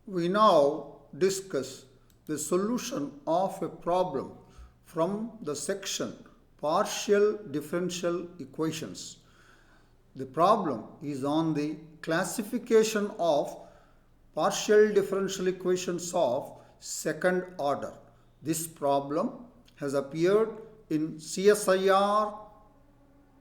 We now discuss the solution of a problem from the section Partial Differential Equations. The problem is on the classification of partial differential equations of second order. This problem has appeared in CSIR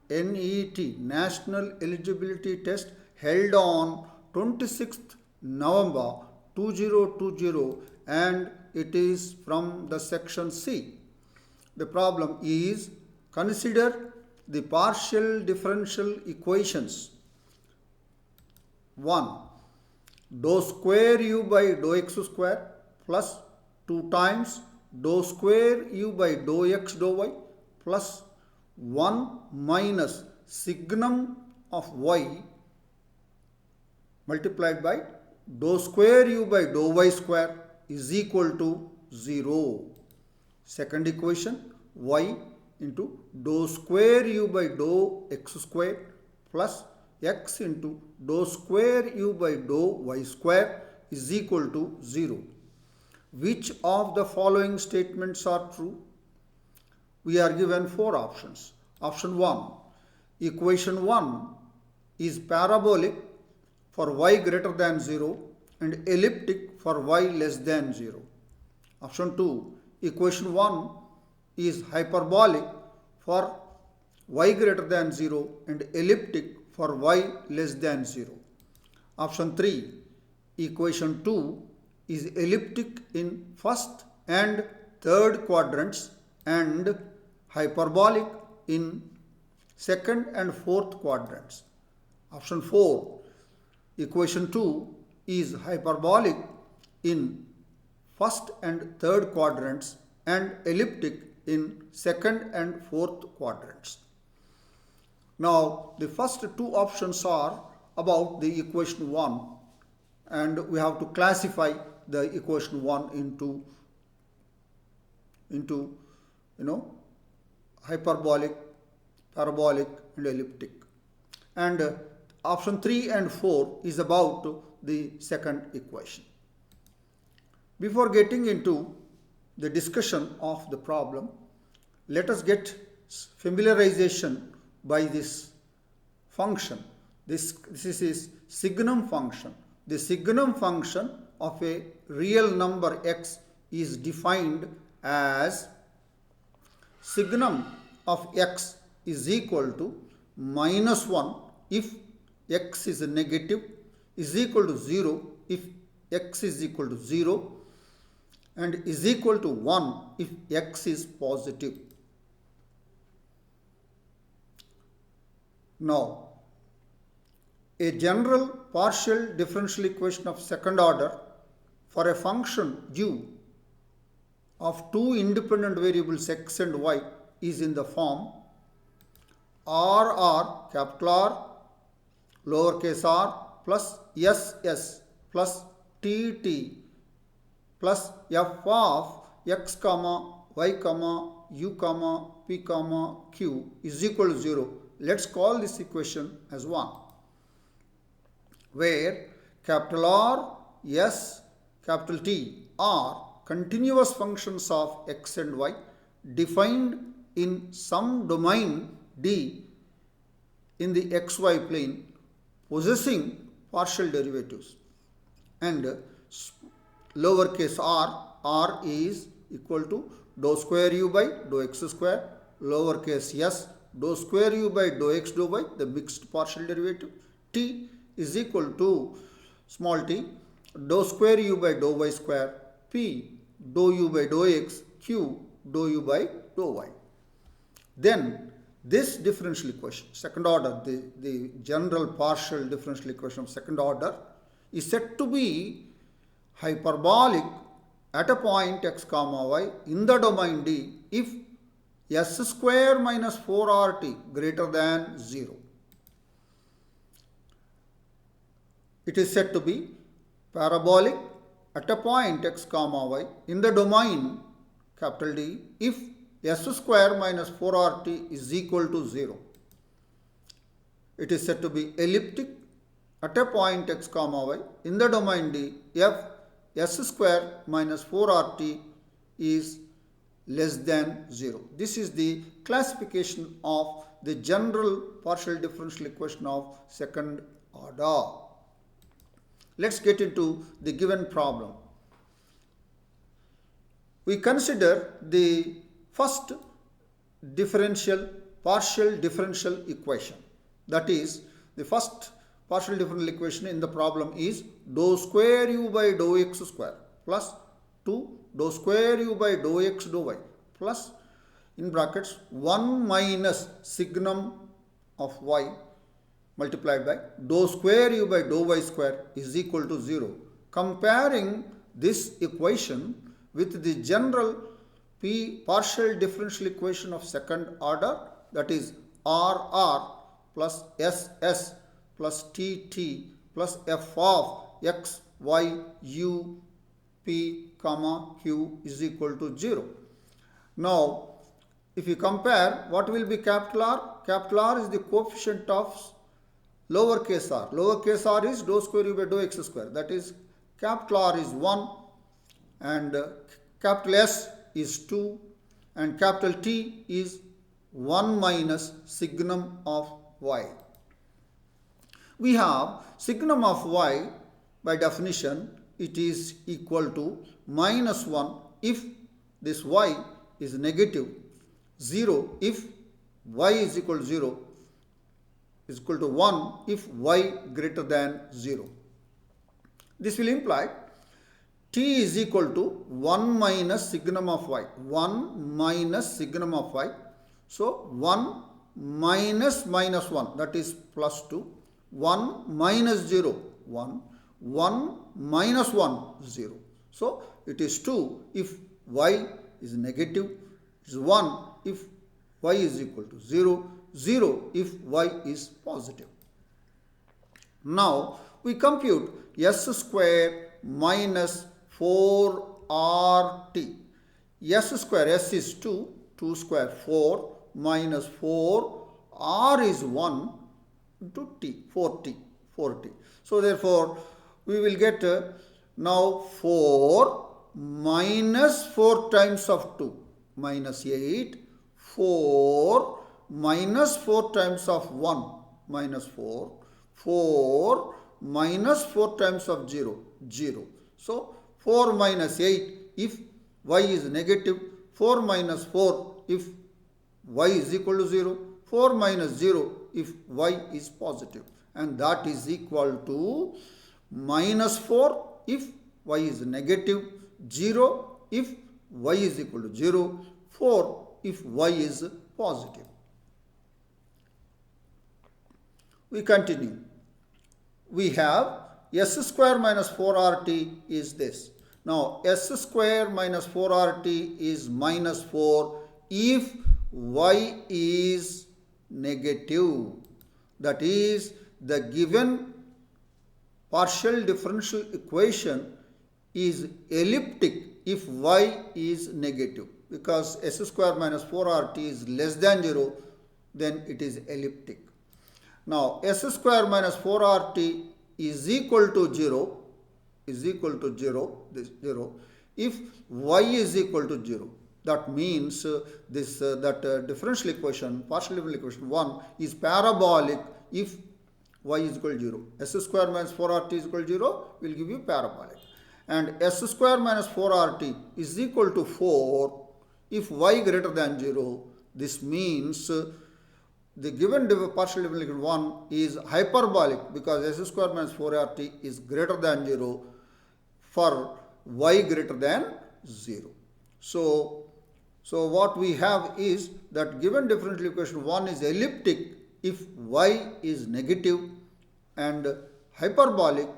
NET National Eligibility Test held on 26th November 2020 and it is from the section C. The problem is consider the partial differential equations. 1. Dou square u by dou x square plus 2 times dou square u by dou x dou y plus 1 minus signum of y multiplied by dou square u by dou y square is equal to 0. Second equation, y into dou square u by dou x square plus x into dou square u by dou y square is equal to 0. Which of the following statements are true? We are given 4 options. Option 1. Equation 1 is parabolic for y greater than 0 and elliptic for y less than 0. Option 2. Equation 1 is hyperbolic for y greater than 0 and elliptic for y less than 0. Option 3. Equation 2 is elliptic in first and third quadrants and hyperbolic in second and fourth quadrants. Option 4. Equation 2 is hyperbolic in first and third quadrants and elliptic in second and fourth quadrants. Now, the first 2 options are about the equation 1 and we have to classify the equation 1 into hyperbolic, parabolic and elliptic. And option 3 and 4 is about the second equation. Before getting into the discussion of the problem, let us get familiarization by this function. This is signum function. The signum function of a real number x is defined as signum of x is equal to minus 1 if x is negative, is equal to 0 if x is equal to 0 and is equal to 1 if x is positive. Now, a general partial differential equation of second order for a function u of 2 independent variables x and y is in the form r capital R lowercase r plus ss plus tt plus f of x comma y comma u comma p comma q is equal to 0. Let's call this equation as 1, where capital R, S, capital T are continuous functions of x and y defined in some domain D in the xy plane possessing partial derivatives, and lowercase r is equal to dou square u by dou x square, lowercase s dou square u by dou x dou y, the mixed partial derivative. T is equal to small t dou square u by dou y square, p dou u by dou x, q dou u by dou y. Then this differential equation, second order, the general partial differential equation of second order is said to be hyperbolic at a point x comma y in the domain D if s square minus 4rt greater than 0. It is said to be parabolic at a point x comma y in the domain capital D if s square minus 4rt is equal to 0. It is said to be elliptic at a point x comma y in the domain D if s square minus 4rt is less than 0. This is the classification of the general partial differential equation of second order. Let's get into the given problem. We consider the first partial differential equation. That is, the first partial differential equation in the problem is dou square u by dou x square plus 2 dou square u by dou x dou y plus in brackets 1 minus signum of y multiplied by dou square u by dou y square is equal to 0. Comparing this equation with the general partial differential equation of second order, that is RR plus SS plus TT plus f of x, y, u, p, comma, q is equal to 0. Now, if you compare, what will be capital R? Capital R is the coefficient of lowercase r. Lowercase r is dou square u by dou x square. That is, capital R is 1 and capital S is 2 and capital T is 1 minus signum of y. We have signum of y, by definition, it is equal to minus 1 if this y is negative, 0 if y is equal to 0, is equal to 1 if y greater than 0. This will imply t is equal to 1 minus signum of y. 1 minus signum of y. So 1 minus minus 1, that is plus 2. 1 minus 0, 1. 1 minus 1, 0. So it is 2 if y is negative. It is 1 if y is equal to 0. 0 if y is positive. Now we compute s square minus 4rt. S square, s is 2, 2 square 4 minus 4, r is 1 into t, 4t. So therefore, we will get now 4 minus 4 times of 2, minus 8, 4 minus 4 times of 1, minus 4, 4 minus 4 times of 0, 0. So 4 minus 8 if y is negative, 4 minus 4 if y is equal to 0, 4 minus 0 if y is positive, and that is equal to minus 4 if y is negative, 0 if y is equal to 0, 4 if y is positive. We continue. We have s square minus 4rt is this. Now s square minus 4rt is minus 4 if y is negative. That is, the given partial differential equation is elliptic if y is negative, because s square minus 4rt is less than 0, then it is elliptic. Now s square minus 4rt is equal to 0, this 0, if y is equal to 0. That means that differential equation, partial differential equation 1 is parabolic if y is equal to 0. S square minus 4rt is equal to 0 will give you parabolic. And s square minus 4rt is equal to 4 if y greater than 0. This means the given partial differential equation 1 is hyperbolic, because s square minus 4rt is greater than 0 for y greater than 0. So what we have is that given differential equation 1 is elliptic if y is negative and hyperbolic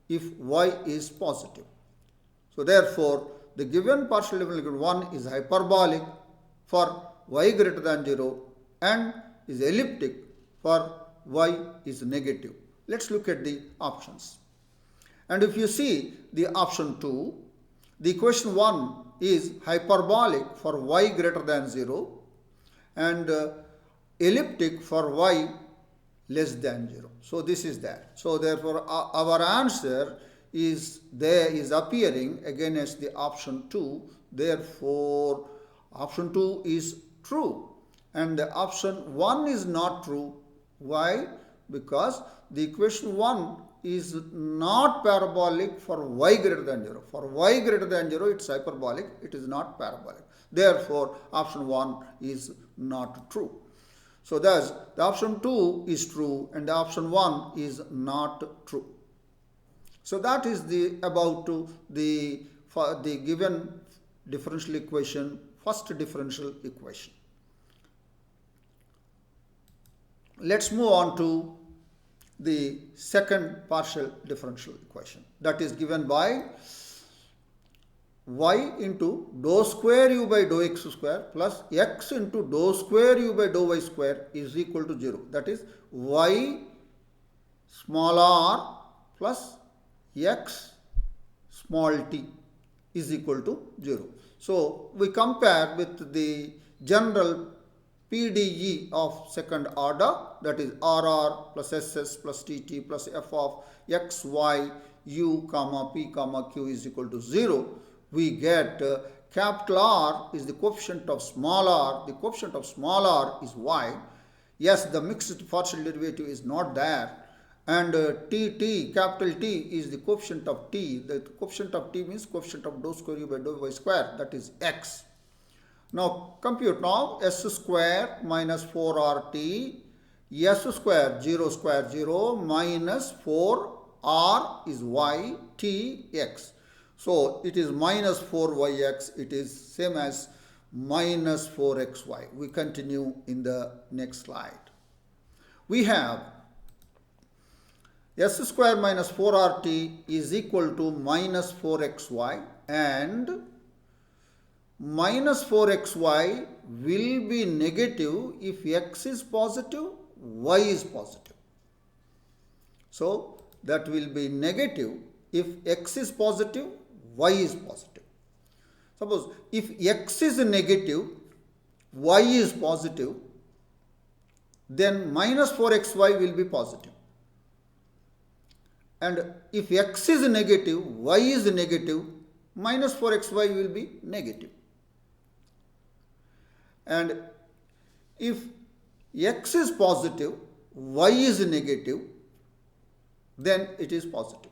if y is positive. So therefore, the given partial differential equation 1 is hyperbolic for y greater than 0 and is elliptic for y is negative. Let's look at the options. And if you see the option 2, the equation 1 is hyperbolic for y greater than 0 and elliptic for y less than 0. So this is that. So therefore our answer is there, is appearing against the option 2. Therefore, option 2 is true and the option 1 is not true. Why? Because the equation 1 is not parabolic for y greater than 0. For y greater than 0, it's hyperbolic, it is not parabolic. Therefore, option 1 is not true. So thus, the option 2 is true and the option 1 is not true. So that is about the given differential equation, first differential equation. Let's move on to the second partial differential equation, that is given by y into dou square u by dou x square plus x into dou square u by dou y square is equal to 0. That is y small r plus x small t is equal to 0. So we compare with the general PDE of second order, that is RR plus SS plus TT plus f of x, y, u, comma, p, comma, q is equal to 0. We get capital R is the coefficient of small r. The coefficient of small r is y. Yes, the mixed partial derivative is not there. And TT, capital T is the coefficient of t. The coefficient of t means coefficient of dou square u by dou y square, that is x. Now compute now s square minus 4rt, s square 0 minus 4r is y, t, x. So it is minus 4yx, it is same as minus 4xy. We continue in the next slide. We have s square minus 4rt is equal to minus 4xy, and minus 4xy will be negative if x is positive, y is positive. So that will be negative if x is positive, y is positive. Suppose if x is negative, y is positive, then minus 4xy will be positive. And if x is negative, y is negative, minus 4xy will be negative. And if x is positive, y is negative, then it is positive.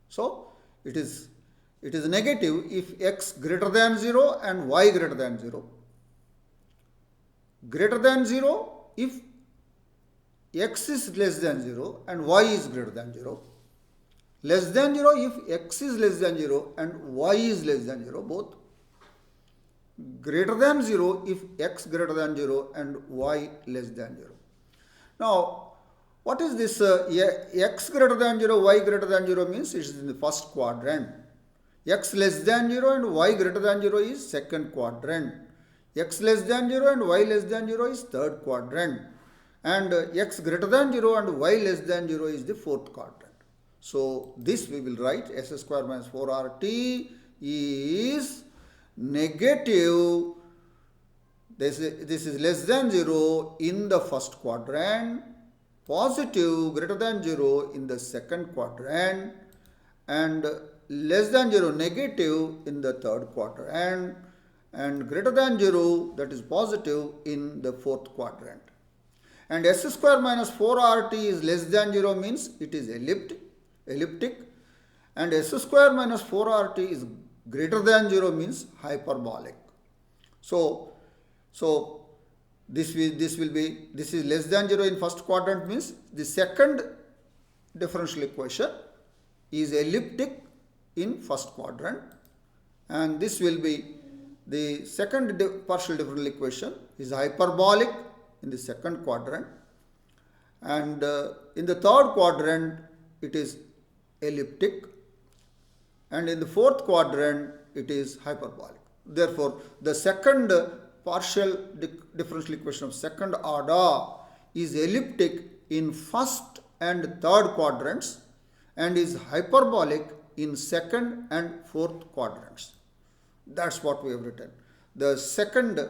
So it is negative if x greater than 0 and y greater than 0. Greater than 0 if x is less than 0 and y is greater than 0. Less than 0 if x is less than 0 and y is less than 0, both. Greater than 0 if x greater than 0 and y less than 0. Now, what is this x greater than 0, y greater than 0 means? It is in the first quadrant. X less than 0 and y greater than 0 is second quadrant. X less than 0 and y less than 0 is third quadrant. And x greater than 0 and y less than 0 is the fourth quadrant. So this we will write s square minus 4rt is negative, this is less than 0 in the first quadrant, positive greater than 0 in the second quadrant, and less than 0 negative in the third quadrant, and greater than 0 that is positive in the fourth quadrant. And s square minus 4rt is less than 0 means it is elliptic, and s square minus 4rt is greater than 0 means hyperbolic. So this is less than 0 in first quadrant means the second differential equation is elliptic in first quadrant, and this will be the second partial differential equation is hyperbolic in the second quadrant, and in the third quadrant it is elliptic, and in the fourth quadrant it is hyperbolic. Therefore, the second partial differential equation of second order is elliptic in first and third quadrants and is hyperbolic in second and fourth quadrants. That's what we have written. The second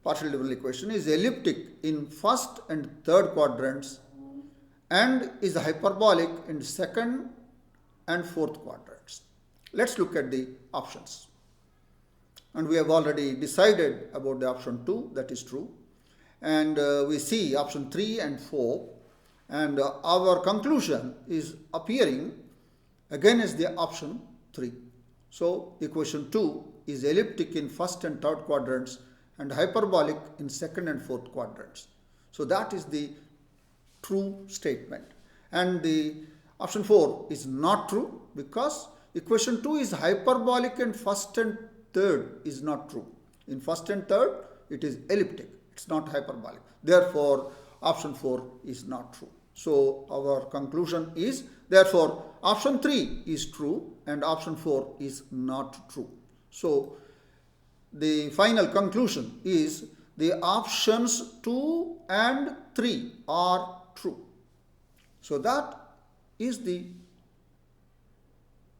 partial differential equation is elliptic in first and third quadrants and is hyperbolic in second and fourth quadrants. Let's look at the options. And we have already decided about the option 2, that is true. And we see option 3 and 4. And our conclusion is appearing again as the option 3. So equation 2 is elliptic in first and third quadrants and hyperbolic in second and fourth quadrants. So that is the true statement. And the option 4 is not true because equation 2 is hyperbolic and first and third is not true. In first and third it is elliptic, it's not hyperbolic. Therefore option 4 is not true. So our conclusion is therefore option 3 is true and option 4 is not true. So the final conclusion is the options 2 and 3 are true. So that is the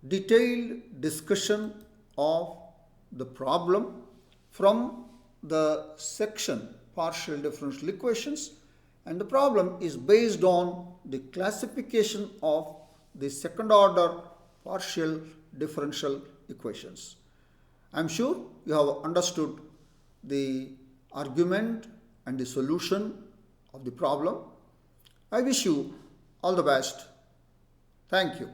detailed discussion of the problem from the section partial differential equations, and the problem is based on the classification of the second order partial differential equations. I am sure you have understood the argument and the solution of the problem. I wish you all the best. Thank you.